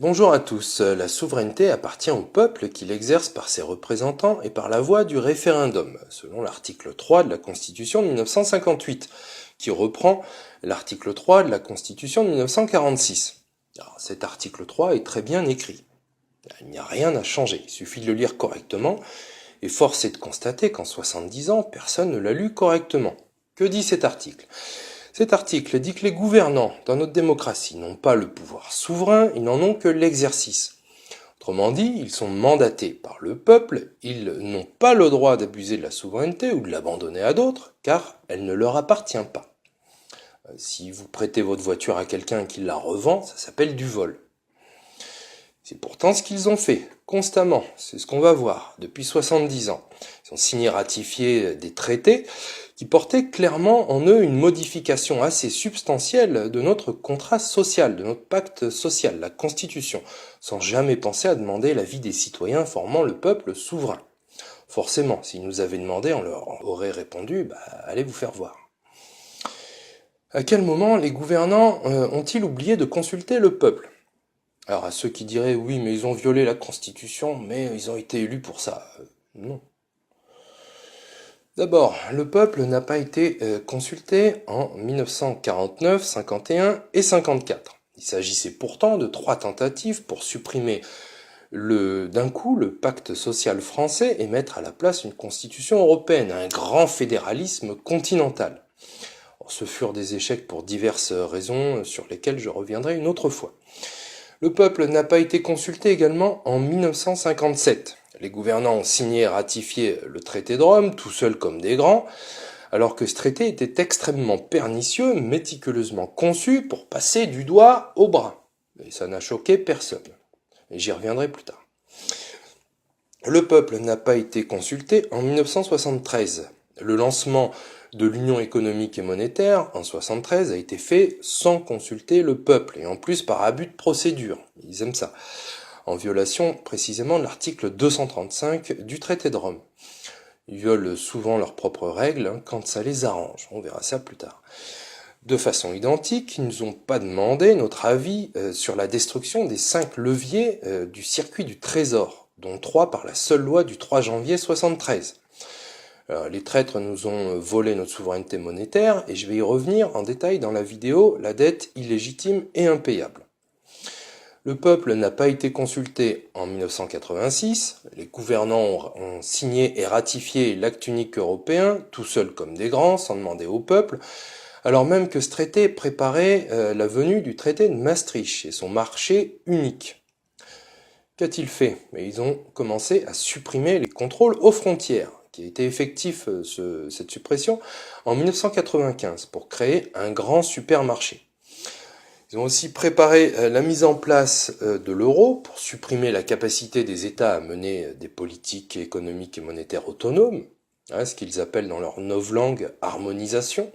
Bonjour à tous. La souveraineté appartient au peuple qui l'exerce par ses représentants et par la voie du référendum, selon l'article 3 de la Constitution de 1958, qui reprend l'article 3 de la Constitution de 1946. Alors, cet article 3 est très bien écrit. Il n'y a rien à changer, il suffit de le lire correctement, et force est de constater qu'en 70 ans, personne ne l'a lu correctement. Que dit cet article ? Cet article dit que les gouvernants dans notre démocratie n'ont pas le pouvoir souverain, ils n'en ont que l'exercice. Autrement dit, ils sont mandatés par le peuple, ils n'ont pas le droit d'abuser de la souveraineté ou de l'abandonner à d'autres, car elle ne leur appartient pas. Si vous prêtez votre voiture à quelqu'un qui la revend, ça s'appelle du vol. C'est pourtant ce qu'ils ont fait, constamment, c'est ce qu'on va voir, depuis 70 ans. Ils ont signé et ratifié des traités qui portaient clairement en eux une modification assez substantielle de notre contrat social, de notre pacte social, la Constitution, sans jamais penser à demander l'avis des citoyens formant le peuple souverain. Forcément, s'ils nous avaient demandé, on leur aurait répondu « allez vous faire voir ». À quel moment les gouvernants ont-ils oublié de consulter le peuple ? Alors à ceux qui diraient « oui, mais ils ont violé la Constitution, mais ils ont été élus pour ça ». Non. D'abord, le peuple n'a pas été consulté en 1949, 51 et 54. Il s'agissait pourtant de 3 tentatives pour supprimer d'un coup le pacte social français et mettre à la place une constitution européenne, un grand fédéralisme continental. Alors, ce furent des échecs pour diverses raisons sur lesquelles je reviendrai une autre fois. Le peuple n'a pas été consulté également en 1957. Les gouvernants ont signé et ratifié le traité de Rome, tout seuls comme des grands, alors que ce traité était extrêmement pernicieux, méticuleusement conçu pour passer du doigt au bras. Et ça n'a choqué personne. Et j'y reviendrai plus tard. Le peuple n'a pas été consulté en 1973. Le lancement de l'Union économique et monétaire en 1973 a été fait sans consulter le peuple, et en plus par abus de procédure. Ils aiment ça. En violation précisément de l'article 235 du traité de Rome. Ils violent souvent leurs propres règles quand ça les arrange, on verra ça plus tard. De façon identique, ils ne nous ont pas demandé notre avis sur la destruction des 5 leviers du circuit du Trésor, dont 3 par la seule loi du 3 janvier 1973. Les traîtres nous ont volé notre souveraineté monétaire, et je vais y revenir en détail dans la vidéo « La dette illégitime et impayable ». Le peuple n'a pas été consulté en 1986, les gouvernants ont signé et ratifié l'acte unique européen, tout seuls comme des grands, sans demander au peuple, alors même que ce traité préparait la venue du traité de Maastricht et son marché unique. Qu'a-t-il fait ? Ils ont commencé à supprimer les contrôles aux frontières, qui a été effectif cette suppression en 1995 pour créer un grand supermarché. Ils ont aussi préparé la mise en place de l'euro pour supprimer la capacité des États à mener des politiques économiques et monétaires autonomes, ce qu'ils appellent dans leur novlangue harmonisation.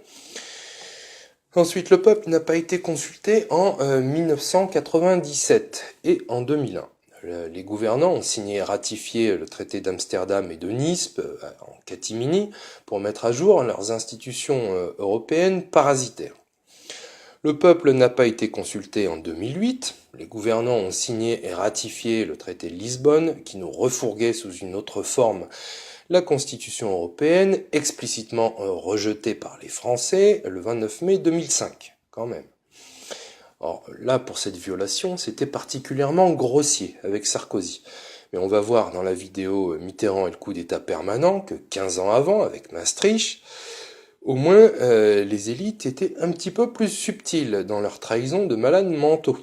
Ensuite, le peuple n'a pas été consulté en 1997 et en 2001. Les gouvernants ont signé et ratifié le traité d'Amsterdam et de Nice en catimini pour mettre à jour leurs institutions européennes parasitaires. Le peuple n'a pas été consulté en 2008, les gouvernants ont signé et ratifié le traité de Lisbonne qui nous refourguait sous une autre forme la Constitution européenne, explicitement rejetée par les Français le 29 mai 2005, quand même. Alors là, pour cette violation, c'était particulièrement grossier avec Sarkozy. Mais on va voir dans la vidéo Mitterrand et le coup d'État permanent que 15 ans avant, avec Maastricht, au moins, les élites étaient un petit peu plus subtiles dans leur trahison de malades mentaux.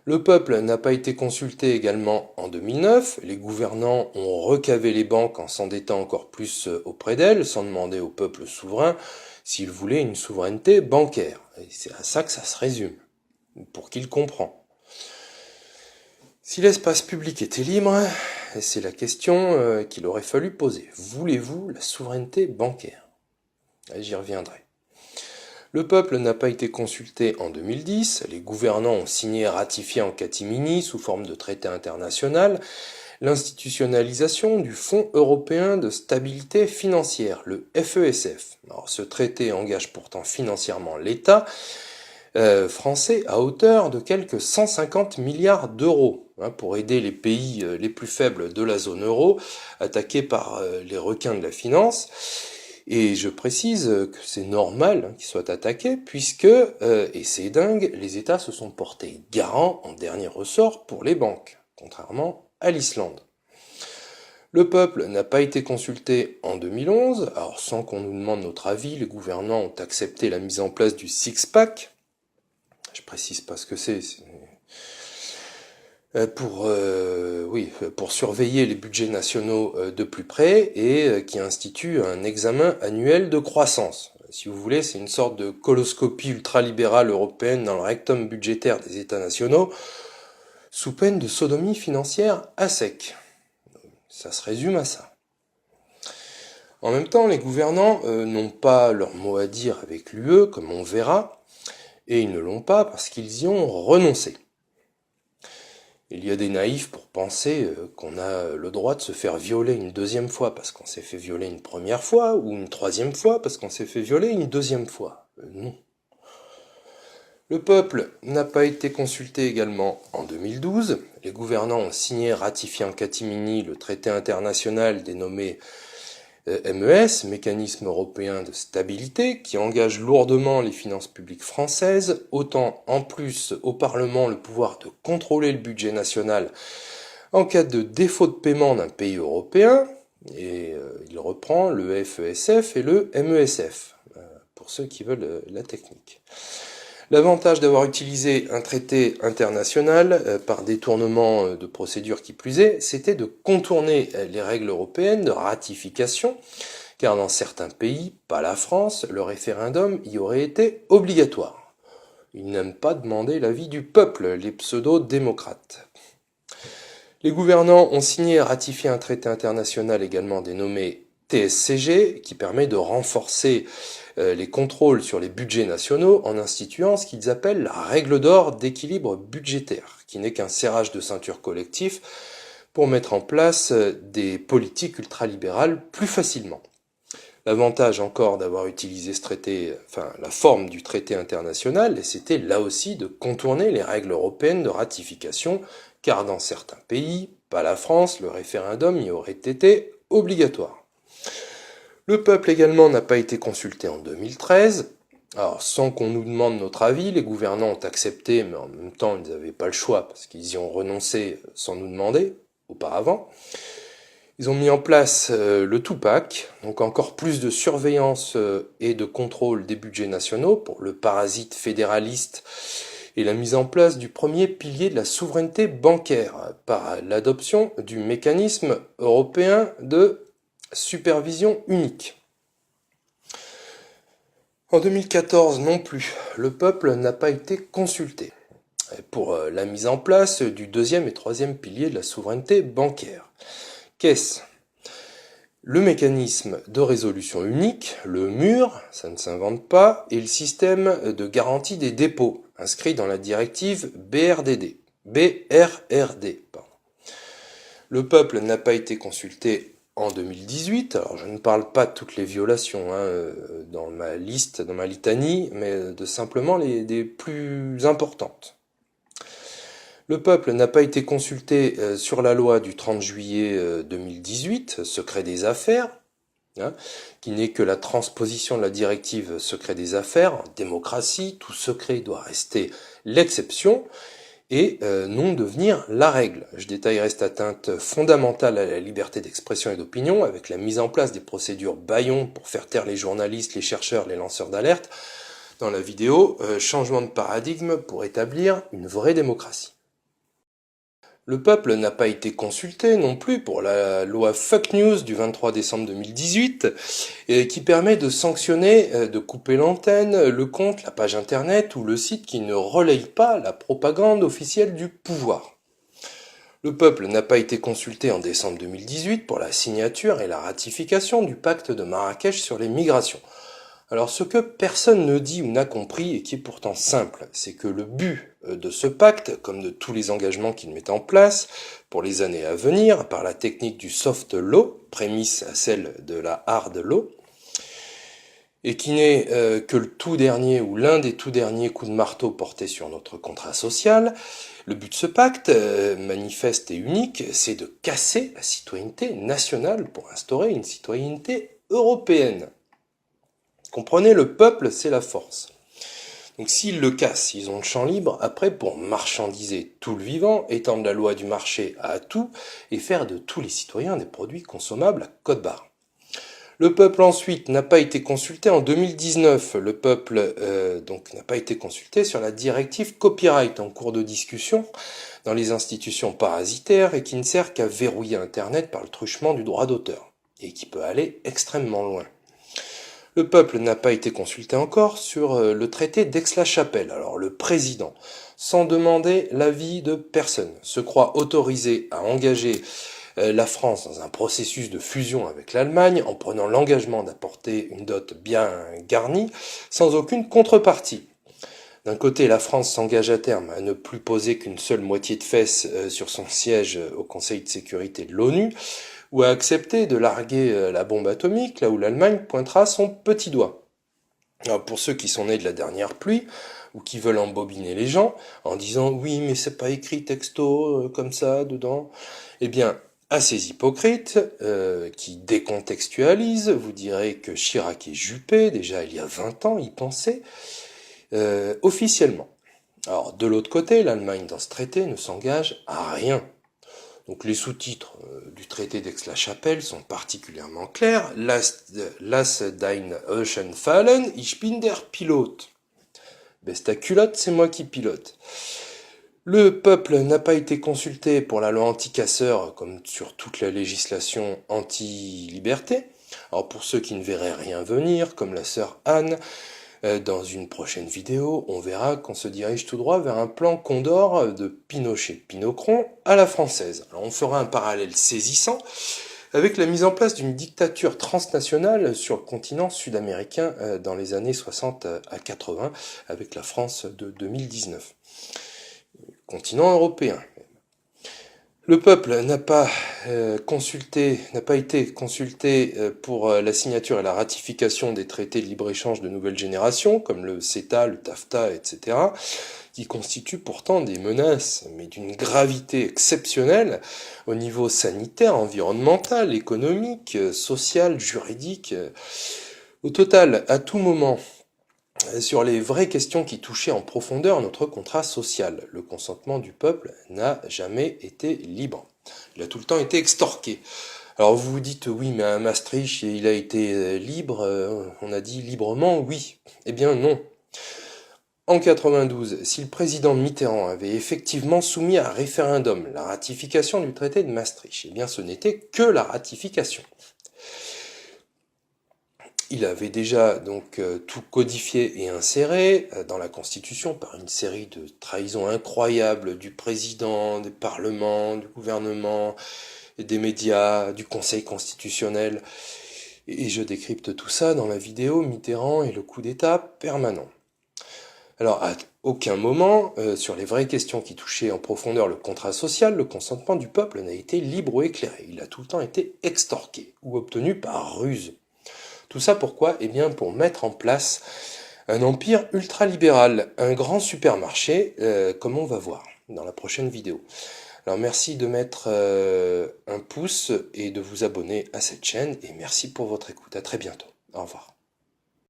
Le peuple n'a pas été consulté également en 2009. Les gouvernants ont recavé les banques en s'endettant encore plus auprès d'elles, sans demander au peuple souverain s'il voulait une souveraineté bancaire. Et c'est à ça que ça se résume, pour qui le comprend. Si l'espace public était libre, c'est la question qu'il aurait fallu poser. Voulez-vous la souveraineté bancaire ? J'y reviendrai. Le peuple n'a pas été consulté en 2010, les gouvernants ont signé et ratifié en catimini, sous forme de traité international, l'institutionnalisation du Fonds européen de stabilité financière, le FESF. Alors, ce traité engage pourtant financièrement l'État, français à hauteur de quelques 150 milliards d'euros pour aider les pays les plus faibles de la zone euro attaqués par les requins de la finance. Et je précise que c'est normal qu'ils soient attaqués puisque, et c'est dingue, les États se sont portés garants en dernier ressort pour les banques, contrairement à l'Islande. Le peuple n'a pas été consulté en 2011, alors sans qu'on nous demande notre avis, les gouvernants ont accepté la mise en place du six-pack. Je précise pas ce que c'est. Pour surveiller les budgets nationaux de plus près et qui institue un examen annuel de croissance. Si vous voulez, c'est une sorte de coloscopie ultralibérale européenne dans le rectum budgétaire des États nationaux, sous peine de sodomie financière à sec. Ça se résume à ça. En même temps, les gouvernants n'ont pas leur mot à dire avec l'UE, comme on verra, et ils ne l'ont pas parce qu'ils y ont renoncé. Il y a des naïfs pour penser qu'on a le droit de se faire violer une deuxième fois parce qu'on s'est fait violer une première fois, ou une troisième fois parce qu'on s'est fait violer une deuxième fois. Non. Le peuple n'a pas été consulté également en 2012. Les gouvernants ont signé et ratifié en catimini le traité international dénommé MES, Mécanisme européen de stabilité, qui engage lourdement les finances publiques françaises, autant en plus au Parlement le pouvoir de contrôler le budget national en cas de défaut de paiement d'un pays européen, et il reprend le FESF et le MESF, pour ceux qui veulent la technique. L'avantage d'avoir utilisé un traité international par détournement de procédures qui plus est, c'était de contourner les règles européennes de ratification, car dans certains pays, pas la France, le référendum y aurait été obligatoire. Ils n'aiment pas demander l'avis du peuple, les pseudo-démocrates. Les gouvernants ont signé et ratifié un traité international également dénommé TSCG, qui permet de renforcer les contrôles sur les budgets nationaux en instituant ce qu'ils appellent la règle d'or d'équilibre budgétaire, qui n'est qu'un serrage de ceinture collectif pour mettre en place des politiques ultralibérales plus facilement. L'avantage encore d'avoir utilisé ce traité, la forme du traité international, c'était là aussi de contourner les règles européennes de ratification, car dans certains pays, pas la France, le référendum y aurait été obligatoire. Le peuple également n'a pas été consulté en 2013. Alors, sans qu'on nous demande notre avis, les gouvernants ont accepté, mais en même temps, ils n'avaient pas le choix, parce qu'ils y ont renoncé sans nous demander, auparavant. Ils ont mis en place le two-pack, donc encore plus de surveillance et de contrôle des budgets nationaux pour le parasite fédéraliste et la mise en place du premier pilier de la souveraineté bancaire par l'adoption du mécanisme européen de supervision unique. En 2014 non plus, le peuple n'a pas été consulté pour la mise en place du deuxième et troisième pilier de la souveraineté bancaire. Qu'est-ce ? Le mécanisme de résolution unique, le MUR, ça ne s'invente pas, et le système de garantie des dépôts, inscrit dans la directive BRRD. Le peuple n'a pas été consulté en 2018, alors je ne parle pas de toutes les violations dans ma liste, dans ma litanie, mais de simplement des plus importantes. Le peuple n'a pas été consulté sur la loi du 30 juillet 2018, secret des affaires, qui n'est que la transposition de la directive secret des affaires. En démocratie, tout secret doit rester l'exception et non devenir la règle. Je détaillerai cette atteinte fondamentale à la liberté d'expression et d'opinion avec la mise en place des procédures bâillons pour faire taire les journalistes, les chercheurs, les lanceurs d'alerte dans la vidéo « Changement de paradigme pour établir une vraie démocratie ». Le peuple n'a pas été consulté non plus pour la loi Fuck News du 23 décembre 2018 qui permet de sanctionner, de couper l'antenne, le compte, la page internet ou le site qui ne relaye pas la propagande officielle du pouvoir. Le peuple n'a pas été consulté en décembre 2018 pour la signature et la ratification du pacte de Marrakech sur les migrations. Alors ce que personne ne dit ou n'a compris et qui est pourtant simple, c'est que le but de ce pacte, comme de tous les engagements qu'il met en place pour les années à venir, par la technique du soft law, prémisse à celle de la hard law, et qui n'est que le tout dernier ou l'un des tout derniers coups de marteau portés sur notre contrat social. Le but de ce pacte, manifeste et unique, c'est de casser la citoyenneté nationale pour instaurer une citoyenneté européenne. Comprenez, le peuple, c'est la force. Donc s'ils le cassent, ils ont le champ libre après pour marchandiser tout le vivant, étendre la loi du marché à tout et faire de tous les citoyens des produits consommables à code barre. Le peuple ensuite n'a pas été consulté en 2019. Le peuple donc n'a pas été consulté sur la directive copyright en cours de discussion dans les institutions parasitaires et qui ne sert qu'à verrouiller Internet par le truchement du droit d'auteur et qui peut aller extrêmement loin. Le peuple n'a pas été consulté encore sur le traité d'Aix-la-Chapelle. Alors le président, sans demander l'avis de personne, se croit autorisé à engager la France dans un processus de fusion avec l'Allemagne en prenant l'engagement d'apporter une dot bien garnie sans aucune contrepartie. D'un côté, la France s'engage à terme à ne plus poser qu'une seule moitié de fesses sur son siège au Conseil de sécurité de l'ONU, ou à accepter de larguer la bombe atomique là où l'Allemagne pointera son petit doigt. Alors pour ceux qui sont nés de la dernière pluie, ou qui veulent embobiner les gens, en disant « oui, mais c'est pas écrit texto, comme ça, dedans », eh bien, à ces hypocrites, qui décontextualisent, vous direz que Chirac et Juppé, déjà il y a 20 ans, y pensaient, officiellement. Alors, de l'autre côté, l'Allemagne dans ce traité ne s'engage à rien. Donc les sous-titres du traité d'Aix-la-Chapelle sont particulièrement clairs. Lass dein Ocean fallen, ich bin der Pilot. Baisse ta culotte, c'est moi qui pilote. Le peuple n'a pas été consulté pour la loi anti-casseurs, comme sur toute la législation anti-liberté. Alors pour ceux qui ne verraient rien venir, comme la sœur Anne, dans une prochaine vidéo, on verra qu'on se dirige tout droit vers un plan Condor de Pinochet-Pinocron à la française. Alors on fera un parallèle saisissant avec la mise en place d'une dictature transnationale sur le continent sud-américain dans les années 60 à 80 avec la France de 2019. Continent européen. Le peuple n'a pas été consulté pour la signature et la ratification des traités de libre-échange de nouvelle génération, comme le CETA, le TAFTA, etc., qui constituent pourtant des menaces, mais d'une gravité exceptionnelle au niveau sanitaire, environnemental, économique, social, juridique. Au total, à tout moment, sur les vraies questions qui touchaient en profondeur notre contrat social. Le consentement du peuple n'a jamais été libre. Il a tout le temps été extorqué. Alors vous vous dites, oui, mais à Maastricht, il a été libre, on a dit librement, oui. Eh bien non. En 92, si le président Mitterrand avait effectivement soumis à référendum la ratification du traité de Maastricht, eh bien ce n'était que la ratification. Il avait déjà donc tout codifié et inséré dans la Constitution par une série de trahisons incroyables du président, des parlements, du gouvernement, des médias, du Conseil constitutionnel. Et je décrypte tout ça dans la vidéo Mitterrand et le coup d'État permanent. Alors, à aucun moment, sur les vraies questions qui touchaient en profondeur le contrat social, le consentement du peuple n'a été libre ou éclairé. Il a tout le temps été extorqué ou obtenu par ruse. Tout ça pourquoi? Eh bien pour mettre en place un empire ultralibéral, un grand supermarché, comme on va voir dans la prochaine vidéo. Alors merci de mettre un pouce et de vous abonner à cette chaîne, et merci pour votre écoute. À très bientôt. Au revoir.